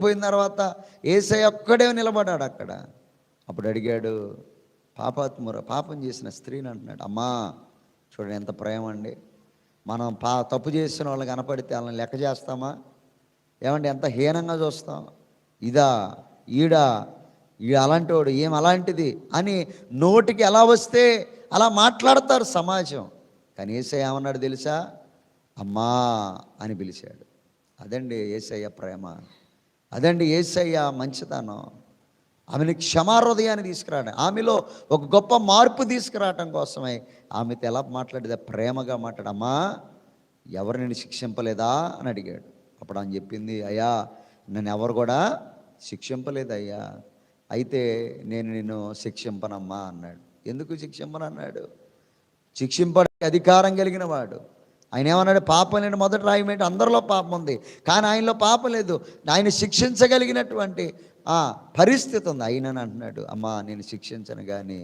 పోయిన తర్వాత యేసయ్య ఒక్కడే నిలబడ్డాడు అక్కడ. అప్పుడు అడిగాడు, పాపం చేసిన స్త్రీని అంటున్నాడు, అమ్మా చూడండి ఎంత ప్రేమ అండి. మనం తప్పు చేసిన వాళ్ళు కనపడితే వాళ్ళని లెక్క చేస్తామా? ఏమంటే ఎంత హీనంగా చూస్తాం. ఇదా ఈడా ఈ అలాంటి వాడు ఏం అలాంటిది అని నోటికి ఎలా వస్తే అలా మాట్లాడతారు సమాజం. కానీ యేసయ్య ఏమన్నాడు తెలుసా? అమ్మా అని పిలిచాడు. అదండి యేసయ్య ప్రేమ, అదండి యేసయ్య మంచితనం. ఆమెని క్షమాహృదయాన్ని తీసుకురావడం, ఆమెలో ఒక గొప్ప మార్పు తీసుకురావటం కోసమై ఆమెతో ఎలా మాట్లాడేది? ప్రేమగా మాట్లాడమ్మా ఎవరు నేను శిక్షింపలేదా అని అడిగాడు. అప్పుడు ఆమె చెప్పింది, అయ్యా నన్ను ఎవరు కూడా శిక్షింపలేదు అయ్యా, అయితే నేను నిన్ను శిక్షింపనమ్మా అన్నాడు. ఎందుకు శిక్షింపను అన్నాడు? శిక్షింపడానికి అధికారం కలిగిన వాడు. ఆయన ఏమన్నాడు? పాపం లేని మొదటి రాయమేంటి? అందరిలో పాపం ఉంది, కానీ ఆయనలో పాపం లేదు. ఆయన శిక్షించగలిగినటువంటి పరిస్థితి ఉంది. అయినని అంటున్నాడు, అమ్మా నేను శిక్షించను కానీ